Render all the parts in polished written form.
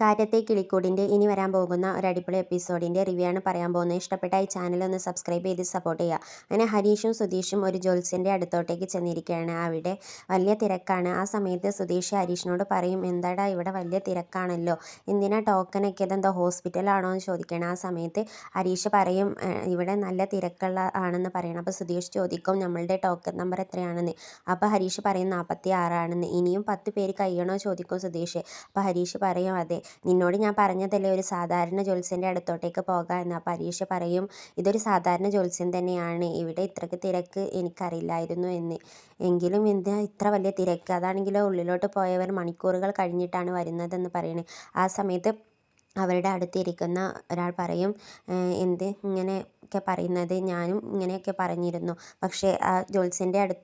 കാര്യത്തെ കിളിക്കൂടിൻ്റെ ഇനി വരാൻ പോകുന്ന ഒരു അടിപൊളി എപ്പിസോഡിൻ്റെ റിവ്യൂ ആണ് പറയാൻ പോകുന്നത്. ഇഷ്ടപ്പെട്ട ഈ ചാനൽ ഒന്ന് സബ്സ്ക്രൈബ് ചെയ്ത് സപ്പോർട്ട് ചെയ്യുക. അങ്ങനെ ഹരീഷും സുധീഷും ഒരു ജ്യോത്സ്യൻ്റെ അടുത്തോട്ടേക്ക് ചെന്നിരിക്കുകയാണ്. അവിടെ വലിയ തിരക്കാണ്. ആ സമയത്ത് സുധീഷ് ഹരീഷിനോട് പറയും, എന്താടാ ഇവിടെ വലിയ തിരക്കാണല്ലോ, എന്തിനാ ടോക്കനൊക്കെ, ഇതെന്താ ഹോസ്പിറ്റലാണോ എന്ന് ചോദിക്കണം. ആ സമയത്ത് ഹരീഷ് പറയും, ഇവിടെ നല്ല തിരക്കുള്ള ആണെന്ന് പറയണം. അപ്പോൾ സുധീഷ് ചോദിക്കും, നമ്മളുടെ ടോക്കൺ നമ്പർ എത്രയാണെന്ന്. അപ്പോൾ ഹരീഷ് പറയും 46 ആണെന്ന്. ഇനിയും 10 പേര് കഴിയണോ ചോദിക്കും സുധീഷ്. അപ്പോൾ ഹരീഷ് പറയും, അതെ, നിന്നോട് ഞാൻ പറഞ്ഞതല്ലേ ഒരു സാധാരണ ജ്യോത്സ്യൻ്റെ അടുത്തോട്ടേക്ക് പോകാം എന്ന്. അപ്പോൾ ഹരീഷ് പറയും, ഇതൊരു സാധാരണ ജ്യോത്സ്യൻ തന്നെയാണ്, ഇവിടെ ഇത്രയ്ക്ക് തിരക്ക് എനിക്കറിയില്ലായിരുന്നു എന്ന്. എങ്കിലും എന്താ ഇത്ര വലിയ തിരക്ക്, അതാണെങ്കിലോ ഉള്ളിലോട്ട് പോയവർ മണിക്കൂറുകൾ കഴിഞ്ഞിട്ടാണ് വരുന്നതെന്ന് പറയുന്നത്. ആ സമയത്ത് അവരുടെ അടുത്തിരിക്കുന്ന ഒരാൾ പറയും, എന്ത് ഇങ്ങനെയൊക്കെ പറയുന്നത്, ഞാനും ഇങ്ങനെയൊക്കെ പറഞ്ഞിരുന്നു, പക്ഷേ ആ ജ്യോത്സ്യൻ്റെ അടുത്ത്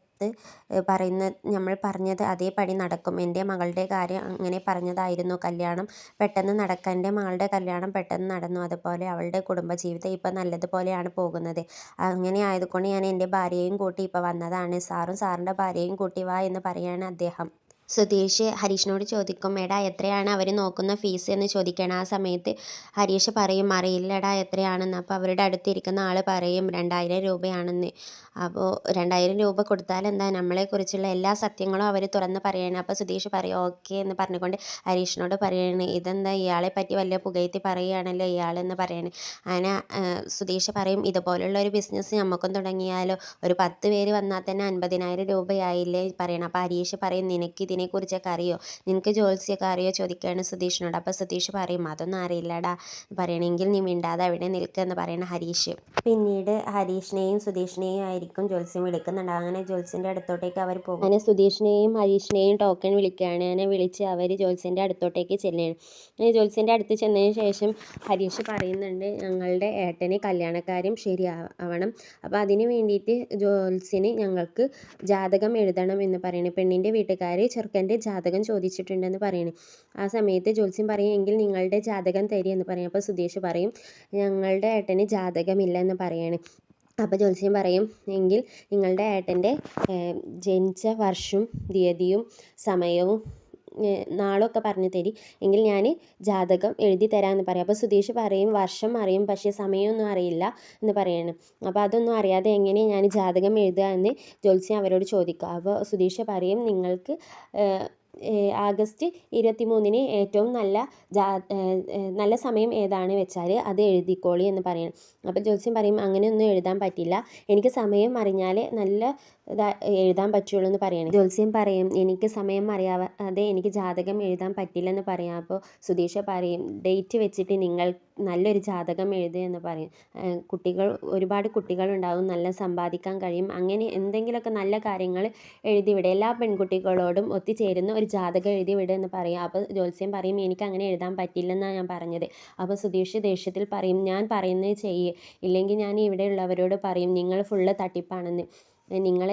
പറയുന്ന നമ്മൾ പറഞ്ഞത് അതേപടി നടക്കും. എൻ്റെ മകളുടെ കാര്യം അങ്ങനെ പറഞ്ഞതായിരുന്നു, കല്യാണം പെട്ടെന്ന് നടക്കാൻ, എൻ്റെ മകളുടെ കല്യാണം പെട്ടെന്ന് നടന്നു, അതുപോലെ അവളുടെ കുടുംബജീവിതം ഇപ്പം നല്ലതുപോലെയാണ് പോകുന്നത്. അങ്ങനെ ആയതുകൊണ്ട് ഞാൻ എൻ്റെ ഭാര്യയെയും കൂട്ടി ഇപ്പോൾ വന്നതാണ്, സാറും സാറിൻ്റെ ഭാര്യയെയും കൂട്ടി വാ എന്ന് പറയാണ് അദ്ദേഹം. സുധീഷ് ഹരീഷിനോട് ചോദിക്കും, എടാ എത്രയാണ് അവർ നോക്കുന്ന ഫീസ് എന്ന് ചോദിക്കണം. ആ സമയത്ത് ഹരീഷ് പറയും, അറിയില്ലടാ എത്രയാണെന്ന്. അപ്പോൾ അവരുടെ അടുത്തിരിക്കുന്ന ആൾ പറയും 2000 രൂപയാണെന്ന്. അപ്പോൾ 2000 രൂപ കൊടുത്താൽ എന്താ, നമ്മളെക്കുറിച്ചുള്ള എല്ലാ സത്യങ്ങളും അവർ തുറന്ന് പറയണം. അപ്പോൾ സുധീഷ് പറയും ഓക്കെ എന്ന് പറഞ്ഞുകൊണ്ട് ഹരീഷിനോട് പറയണേ, ഇതെന്താ ഇയാളെ പറ്റി വലിയ പുകഴ്ത്തി പറയുകയാണല്ലോ ഇയാളെന്ന് പറയണേ. അങ്ങനെ സുധീഷ് പറയും, ഇതുപോലുള്ള ഒരു ബിസിനസ് നമുക്കും തുടങ്ങിയാലോ, ഒരു 10 പേര് വന്നാൽ തന്നെ 50,000 രൂപയായില്ലേ പറയണം. അപ്പോൾ ഹരീഷ് പറയും, നിനക്ക് ഇതിനെക്കുറിച്ചൊക്കെ അറിയോ, നിനക്ക് ജ്യോത്സ്യമൊക്കെ അറിയോ ചോദിക്കുകയാണ് സുധീഷിനോട്. അപ്പോൾ സുധീഷ് പറയും, അതൊന്നും അറിയില്ലടാ പറയണമെങ്കിൽ നീ മിണ്ടാതെ അവിടെ നിൽക്കുമെന്ന് പറയണ ഹരീഷ്. പിന്നീട് ഹരീഷിനെയും സുധീഷിനെയും ആയിരിക്കും ജ്യോത്സ്യം വിളിക്കുന്നുണ്ട്. അങ്ങനെ ജ്യോത്സ്യൻ്റെ അടുത്തോട്ടേക്ക് അവർ പോകും. അങ്ങനെ സുധീഷിനെയും ഹരീഷിനെയും ടോക്കൺ വിളിക്കുകയാണ്. അങ്ങനെ വിളിച്ച് അവർ ജ്യോത്സ്യൻ്റെ അടുത്തോട്ടേക്ക് ചെല്ലുകയാണ്. അങ്ങനെ ജ്യോത്സ്യൻ്റെ അടുത്ത് ചെന്നതിന് ശേഷം ഹരീഷ് പറയുന്നുണ്ട്, ഞങ്ങളുടെ ഏട്ടന് കല്യാണക്കാര്യം ശരിയാവണം, അപ്പോൾ അതിന് വേണ്ടിയിട്ട് ജ്യോത്സ്യന് ഞങ്ങൾക്ക് ജാതകം എഴുതണം എന്ന് പറയുന്നത്. പെണ്ണിൻ്റെ വീട്ടുകാർ ചെറുക്കൻ്റെ ജാതകം ചോദിച്ചിട്ടുണ്ടെന്ന് പറയുന്നത്. ആ സമയത്ത് ജ്യോത്സ്യൻ പറയും, എങ്കിൽ നിങ്ങളുടെ ജാതകം തരികയെന്ന് പറയും. അപ്പോൾ സുധീഷ് പറയും, ഞങ്ങളുടെ ഏട്ടന് ജാതകമില്ല എന്ന് പറയാണ്. അപ്പോൾ ജ്യോത്സ്യൻ പറയും, എങ്കിൽ നിങ്ങളുടെ ഏട്ടൻ്റെ ജനിച്ച വർഷവും തീയതിയും സമയവും നാളൊക്കെ പറഞ്ഞു തരി, എങ്കിൽ ഞാൻ ജാതകം എഴുതി തരാമെന്ന് പറയും. അപ്പോൾ സുധീഷ് പറയും, വർഷം അറിയും പക്ഷേ സമയമൊന്നും അറിയില്ല എന്ന് പറയാണ്. അപ്പോൾ അതൊന്നും അറിയാതെ എങ്ങനെ ഞാൻ ജാതകം എഴുതുക എന്ന് ജ്യോത്സ്യൻ അവരോട് ചോദിക്കുക. അപ്പോൾ സുധീഷ് പറയും, നിങ്ങൾക്ക് ആഗസ്റ്റ് 23-ന് ഏറ്റവും നല്ല സമയം ഏതാണ് വെച്ചാൽ അത് എഴുതിക്കോളി എന്ന് പറയണം. അപ്പോൾ ജ്യോത്സ്യൻ പറയും, അങ്ങനെയൊന്നും എഴുതാൻ പറ്റില്ല, എനിക്ക് സമയം അറിഞ്ഞാൽ നല്ല എഴുതാൻ പറ്റുള്ളൂ എന്ന് പറയണം. ജ്യോത്സ്യൻ പറയും, എനിക്ക് സമയം അറിയാതെ എനിക്ക് ജാതകം എഴുതാൻ പറ്റില്ലെന്ന് പറയാം. അപ്പോൾ സുധീഷ് പറയും, ഡേറ്റ് വെച്ചിട്ട് നിങ്ങൾ നല്ലൊരു ജാതകം എഴുതുക എന്ന് പറയും. ഒരുപാട് കുട്ടികളുണ്ടാവും, നല്ല സമ്പാദിക്കാൻ കഴിയും, അങ്ങനെ എന്തെങ്കിലുമൊക്കെ നല്ല കാര്യങ്ങൾ എഴുതിവിടെ, എല്ലാ പെൺകുട്ടികളോടും ഒത്തുചേരുന്ന ഒരു ജാതകം എഴുതിവിടെ എന്ന് പറയും. അപ്പോൾ ജ്യോത്സ്യൻ പറയും, എനിക്ക് അങ്ങനെ എഴുതാൻ പറ്റില്ലെന്നാണ് ഞാൻ പറഞ്ഞത്. അപ്പോൾ സുധീഷ് ദേഷ്യത്തിൽ പറയും, ഞാൻ പറയുന്നത് ചെയ്യ്, ഇല്ലെങ്കിൽ ഞാൻ ഇവിടെയുള്ളവരോട് പറയും നിങ്ങൾ ഫുള്ള് തട്ടിപ്പാണെന്ന്, നിങ്ങൾ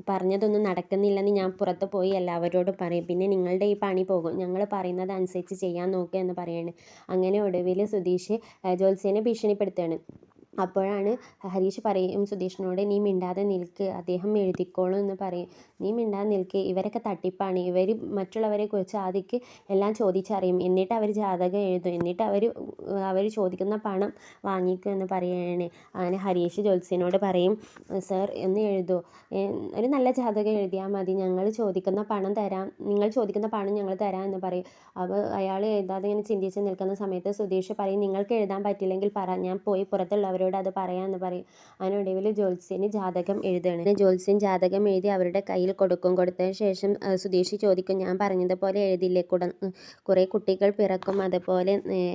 പറഞ്ഞതൊന്നും നടക്കുന്നില്ലെന്ന് ഞാൻ പുറത്ത് പോയി എല്ലാവരോടും പറയും, പിന്നെ നിങ്ങളുടെ ഈ പണി പോകും, ഞങ്ങൾ പറയുന്നത് അനുസരിച്ച് ചെയ്യാൻ നോക്കുക എന്ന് പറയുന്നത്. അങ്ങനെ ഒടുവിൽ സുധീഷ് ജ്യോത്സ്യനെ ഭീഷണിപ്പെടുത്തുകയാണ്. അപ്പോഴാണ് ഹരീഷ് പറയും സുധീഷിനോട്, നീ മിണ്ടാതെ നിൽക്ക്, അദ്ദേഹം എഴുതിക്കോളും എന്ന് പറയും. നീ മിണ്ടാതെ നിൽക്ക്, ഇവരൊക്കെ തട്ടിപ്പാണ്, ഇവർ മറ്റുള്ളവരെ കുറിച്ച് ആദ്യം എല്ലാം ചോദിച്ചറിയും, എന്നിട്ട് അവർ ജാതകം എഴുതും, എന്നിട്ട് അവർ ചോദിക്കുന്ന പണം വാങ്ങിക്കും എന്ന് പറയുകയാണ്. അങ്ങനെ ഹരീഷ് ജ്യോത്സ്യനോട് പറയും, സർ ഒന്ന് എഴുതൂ, ഒരു നല്ല ജാതകം എഴുതിയാൽ മതി, നിങ്ങൾ ചോദിക്കുന്ന പണം തരാം, നിങ്ങൾ ചോദിക്കുന്ന പണം ഞങ്ങൾ തരാം എന്ന് പറയും. അപ്പോൾ അയാൾ എഴുതാതെ ഇങ്ങനെ ചിന്തിച്ച് നിൽക്കുന്ന സമയത്ത് സുധീഷ് പറയും, നിങ്ങൾക്ക് എഴുതാൻ പറ്റില്ലെങ്കിൽ പറ, ഞാൻ പോയി പുറത്തുള്ളവരോട് അത് പറയാമെന്ന് പറയും. അതിനൊടുവിൽ ജ്യോത്സ്യന് ജാതകം എഴുതുകയാണ്. ജ്യോത്സ്യൻ ജാതകം എഴുതി അവരുടെ കയ്യിൽ കൊടുത്തതിന് ശേഷം സുധീഷ് ചോദിക്കും, ഞാൻ പറഞ്ഞതുപോലെ എഴുതില്ലേ, കുറേ കുട്ടികൾ പിറക്കും, അതുപോലെ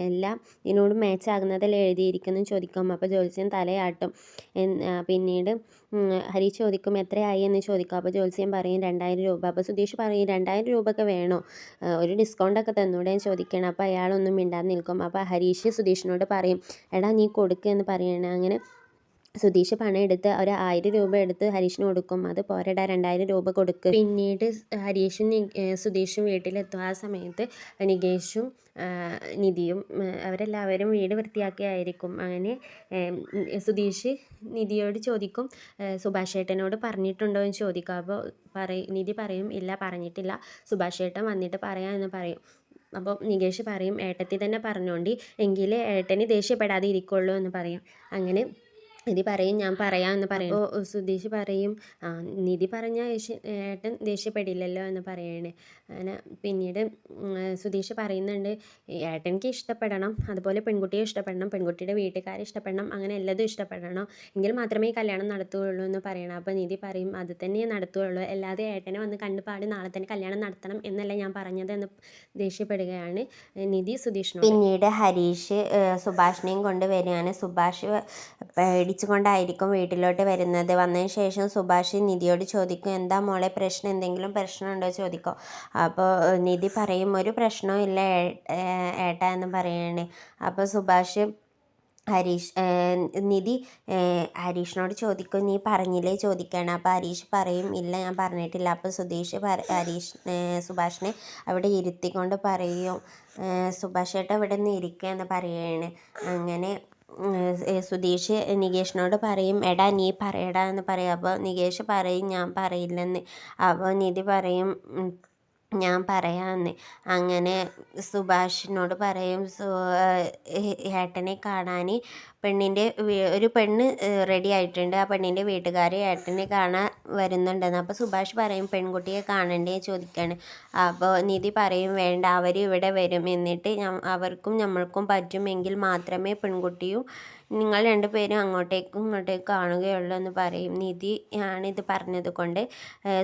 എല്ലാം ഇതിനോട് മാച്ച് ആകുന്നതല്ലേ എഴുതിയിരിക്കുന്നു ചോദിക്കും. അപ്പോൾ ജ്യോത്സ്യൻ തലയാട്ടും. പിന്നീട് ഹരീഷ് ചോദിക്കും, എത്രയായി എന്ന് ചോദിക്കും. അപ്പോൾ ജ്യോത്സ്യൻ പറയും 2000 രൂപ. അപ്പോൾ സുധീഷ് പറയും, 2000 രൂപയൊക്കെ വേണോ, ഒരു ഡിസ്കൗണ്ടൊക്കെ തന്നൂടെ എന്ന് ചോദിക്കണം. അപ്പോൾ അയാളൊന്നും മിണ്ടാതെ നിൽക്കും. അപ്പോൾ ഹരീഷ് സുധീഷിനോട് പറയും, എടാ നീ കൊടുക്കുക എന്ന് പറയണം. അങ്ങനെ സുധീഷ് പണം എടുത്ത് ഒരു 1000 രൂപ എടുത്ത് ഹരീഷിന് കൊടുക്കും. അത് പോരടാ, 2000 രൂപ കൊടുക്ക്. പിന്നീട് ഹരീഷും സുധീഷും വീട്ടിലെത്തും. ആ സമയത്ത് നികേഷും നിധിയും അവരെല്ലാവരും വീട് വൃത്തിയാക്കിയായിരിക്കും. അങ്ങനെ സുധീഷ് നിധിയോട് ചോദിക്കും, സുഭാഷ് ഏട്ടനോട് പറഞ്ഞിട്ടുണ്ടോ എന്ന് ചോദിക്കും. അപ്പോൾ നിധി പറയും, ഇല്ല പറഞ്ഞിട്ടില്ല, സുഭാഷ് ഏട്ടൻ വന്നിട്ട് പറയാമെന്ന് പറയും. അപ്പോൾ നികേഷ് പറയും ഏട്ടത്തി തന്നെ പറഞ്ഞോണ്ടി എങ്കിലേ ഏട്ടന് ദേഷ്യപ്പെടാതെ ഇരിക്കുള്ളൂ എന്ന് പറയും. അങ്ങനെ നിധി പറയും ഞാൻ പറയാം എന്ന് പറയും. അപ്പോൾ സുധീഷ് പറയും നിധി പറഞ്ഞാൽ ഏട്ടൻ ദേഷ്യപ്പെടില്ലല്ലോ എന്ന് പറയണേ. അങ്ങനെ പിന്നീട് സുധീഷ് പറയുന്നുണ്ട് ഏട്ടനിക്ക് ഇഷ്ടപ്പെടണം, അതുപോലെ പെൺകുട്ടിയെ ഇഷ്ടപ്പെടണം, പെൺകുട്ടിയുടെ വീട്ടുകാരെ ഇഷ്ടപ്പെടണം, അങ്ങനെ എല്ലാതും ഇഷ്ടപ്പെടണം, എങ്കിൽ മാത്രമേ ഈ കല്യാണം നടത്തുകയുള്ളൂ എന്ന് പറയണം. അപ്പോൾ നിധി പറയും അത് തന്നെ നടത്തുകയുള്ളൂ, അല്ലാതെ ഏട്ടനെ വന്ന് കണ്ടുപാട് നാളെ തന്നെ കല്യാണം നടത്തണം എന്നല്ല ഞാൻ പറഞ്ഞത് എന്ന് ദേഷ്യപ്പെടുകയാണ് നിധി സുധീഷിനോട്. പിന്നീട് ഹരീഷ് സുഭാഷിനെയും കൊണ്ട് വരികയാണ്. സുഭാഷ് പേടിച്ചുകൊണ്ടായിരിക്കും വീട്ടിലോട്ട് വരുന്നത്. വന്നതിന് ശേഷം സുഭാഷ് നിധിയോട് ചോദിക്കും എന്താ മോളെ പ്രശ്നം, എന്തെങ്കിലും പ്രശ്നമുണ്ടോ ചോദിക്കും. അപ്പോൾ നിധി പറയും ഒരു പ്രശ്നവും ഇല്ല ഏട്ടാ എന്ന് പറയാണ്. അപ്പോൾ സുഭാഷ് നിധി ഹരീഷിനോട് ചോദിക്കും നീ പറഞ്ഞില്ലേ ചോദിക്കുകയാണ്. അപ്പോൾ ഹരീഷ് പറയും ഇല്ല ഞാൻ പറഞ്ഞിട്ടില്ല. അപ്പോൾ സുഭാഷിനെ അവിടെ ഇരുത്തിക്കൊണ്ട് പറയും സുഭാഷ് ഏട്ടാ ഇവിടെ നിന്ന് ഇരിക്കുക എന്ന് പറയുകയാണ്. അങ്ങനെ സുധീഷ് നികേഷിനോട് പറയും എടാ നീ പറയടാ എന്ന് പറയും. അപ്പോൾ നികേഷ് പറയും ഞാൻ പറയില്ലെന്ന്. അപ്പോൾ നിധി പറയും ഞാൻ പറയാമെന്ന്. അങ്ങനെ സുഭാഷിനോട് പറയും ഏട്ടനെ കാണാൻ ഒരു പെണ്ണ് റെഡി ആയിട്ടുണ്ട്, ആ പെണ്ണിൻ്റെ വീട്ടുകാർ ഏട്ടനെ കാണാൻ വരുന്നുണ്ടെന്ന്. അപ്പോൾ സുഭാഷ് പറയും പെൺകുട്ടിയെ കാണണ്ടേ ചോദിക്കുകയാണ്. അപ്പോൾ നിധി പറയും വേണ്ട അവർ ഇവിടെ വരും, എന്നിട്ട് അവർക്കും നമ്മൾക്കും പറ്റുമെങ്കിൽ മാത്രമേ പെൺകുട്ടിയും നിങ്ങൾ രണ്ടുപേരും അങ്ങോട്ടേക്കും ഇങ്ങോട്ടേക്കും കാണുകയുള്ളൂ എന്ന് പറയും. നിധി ആണിത് പറഞ്ഞത് കൊണ്ട്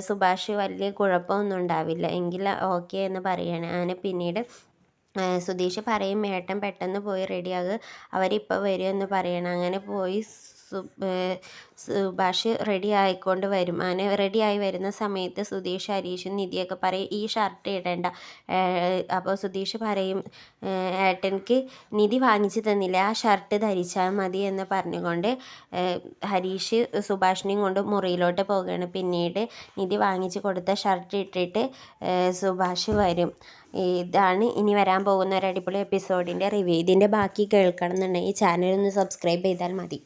സുഭാഷ് വലിയ കുഴപ്പമൊന്നും ഉണ്ടാവില്ല എങ്കിൽ ഓക്കെ എന്ന് പറയണേ. അങ്ങനെ പിന്നീട് സുധീഷ് പറയും ഏട്ടൻ പെട്ടെന്ന് പോയി റെഡിയാകുക അവരിപ്പോൾ വരുമെന്ന് പറയണം. അങ്ങനെ പോയി സുഭാഷ് റെഡി ആയിക്കൊണ്ട് വരും. അങ്ങനെ റെഡിയായി വരുന്ന സമയത്ത് സുധീഷ് ഹരീഷും നിധിയൊക്കെ പറയും ഈ ഷർട്ട് ഇടണ്ട. അപ്പോൾ സുധീഷ് പറയും ഏട്ടനിക്ക് നിധി വാങ്ങിച്ചു തന്നില്ല, ആ ഷർട്ട് ധരിച്ചാൽ മതി എന്ന് പറഞ്ഞുകൊണ്ട് ഹരീഷ് സുഭാഷിനെയും കൊണ്ട് മുറിയിലോട്ട് പോവുകയാണ്. പിന്നീട് നിധി വാങ്ങിച്ചു കൊടുത്ത ഷർട്ട് ഇട്ടിട്ട് സുഭാഷ് വരും. ഇതാണ് ഇനി വരാൻ പോകുന്ന ഒരു അടിപൊളി എപ്പിസോഡിൻ്റെ റിവ്യൂ. ഇതിൻ്റെ ബാക്കി കേൾക്കണം എന്നുണ്ടെങ്കിൽ ഈ ചാനൽ ഒന്ന് സബ്സ്ക്രൈബ് ചെയ്താൽ മതി.